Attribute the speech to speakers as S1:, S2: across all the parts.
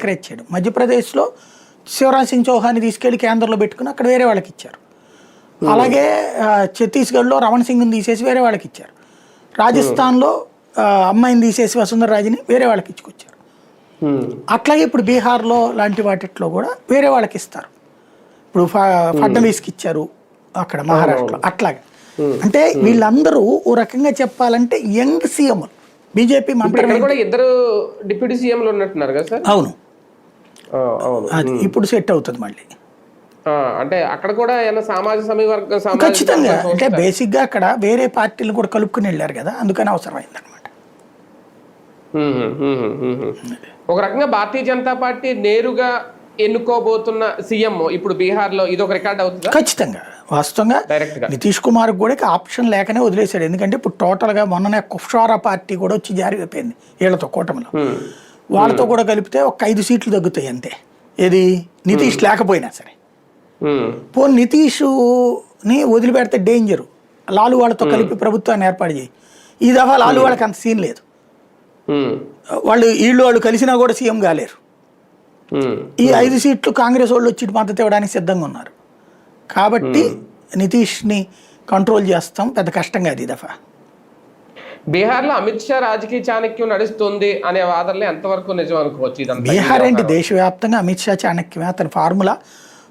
S1: Encourage చేయడం. మధ్యప్రదేశ్లో శివరాజ్ సింగ్ చౌహాన్ని తీసుకెళ్లి కేంద్రంలో పెట్టుకుని అక్కడ వేరే వాళ్ళకి ఇచ్చారు. అలాగే ఛత్తీస్గఢ్లో రమణ్ సింగ్ని తీసేసి వేరే వాళ్ళకి ఇచ్చారు. రాజస్థాన్లో అమ్మాయిని తీసేసి వసుంధర రాజుని వేరే వాళ్ళకి ఇచ్చుకొచ్చారు. అట్లాగే ఇప్పుడు బీహార్లో లాంటి వాటిట్లో కూడా వేరే వాళ్ళకి ఇస్తారు. ఇప్పుడు ఫడ్నవీస్కి ఇచ్చారు అక్కడ మహారాష్ట్రలో. అట్లాగే అంటే వీళ్ళందరూ ఓ రకంగా చెప్పాలంటే యంగ్ సీఎంలు. బీజేపీ మంత్రి
S2: కూడా ఇద్దరు డిప్యూటీ సీఎంలు ఉన్నట్టున్నారు కదా సార్?
S1: అవును, అది ఇప్పుడు సెట్ అవుతుంది మళ్ళీ.
S2: అంటే అక్కడ కూడా సామాజిక సమీవర్గం
S1: ఖచ్చితంగా అంటే బేసిక్గా అక్కడ వేరే పార్టీలు కూడా కలుపుకుని వెళ్ళారు కదా, అందుకని అవసరమైంది అనమాట.
S2: ఒక రకంగా భారతీయ జనతా పార్టీ నేరుగా ఎన్నుకోబోతున్న సీఎం ఇప్పుడు బీహార్లో ఇది ఒక రికార్డ్ అవుతుందా?
S1: ఖచ్చితంగా. వాస్తవంగా నితీష్ కుమార్ కూడా ఆప్షన్ లేకనే వదిలేశాడు. ఎందుకంటే ఇప్పుడు టోటల్గా మొన్ననే కుష్వారా పార్టీ కూడా వచ్చి జారీ అయిపోయింది వీళ్ళతో కూటమిలో. వాళ్ళతో కూడా కలిపితే ఒక 5 సీట్లు తగ్గుతాయి అంతే. ఏది నితీష్ లేకపోయినా సరే. పోనీ నితీష్ని వదిలిపెడితే డేంజరు. లాలు వాళ్ళతో కలిపి ప్రభుత్వాన్ని ఏర్పాటు చేయి. ఈ దఫా లాలు వాళ్ళకి అంత సీన్ లేదు. వాళ్ళు కలిసినా కూడా సీఎం కాలేరు. ఈ 5 సీట్లు కాంగ్రెస్ వాళ్ళు వచ్చి మద్దతు ఇవ్వడానికి సిద్ధంగా ఉన్నారు. కాబట్టి నితీష్ని కంట్రోల్ చేస్తాం పెద్ద కష్టం కాదు ఈ దఫా.
S2: బీహార్లో అమిత్ షా రాజకీయ చాణక్యం నడుస్తుంది అనే వాదనలు ఎంతవరకు నిజం అనుకోవచ్చు?
S1: బీహార్ అంటే దేశవ్యాప్తంగా అమిత్ షా చాణక్యమే. అతని ఫార్ములా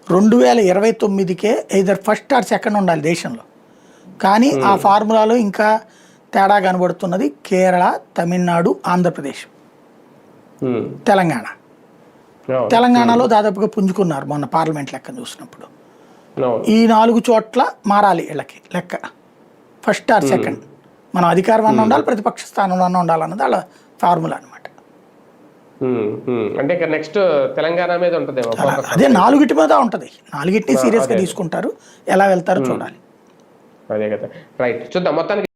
S1: 2029కే either ఫస్ట్ ఆర్ సెకండ్ ఉండాలి దేశంలో. కానీ ఆ ఫార్ములాలో ఇంకా తేడా కనబడుతున్నది కేరళ, తమిళనాడు, ఆంధ్రప్రదేశ్, తెలంగాణలో దాదాపుగా పుంజుకున్నారు మొన్న పార్లమెంట్ లెక్క చూసినప్పుడు. ఈ 4 చోట్ల మారాలి వీళ్ళకి లెక్క. ఫస్ట్ ఆర్ సెకండ్ మనం అధికారం అన్న ఉండాలి, ప్రతిపక్ష స్థానంలో అన్న ఉండాలన్నది వాళ్ళ ఫార్ములా అనమాట.
S2: అంటే నెక్స్ట్ తెలంగాణ మీద ఉంటుంది.
S1: అదే 4 మీద ఉంటుంది. 4 సీరియస్గా తీసుకుంటారు. ఎలా వెళ్తారో చూడాలి.
S2: అదే కదా, రైట్. చూద్దాం మొత్తానికి.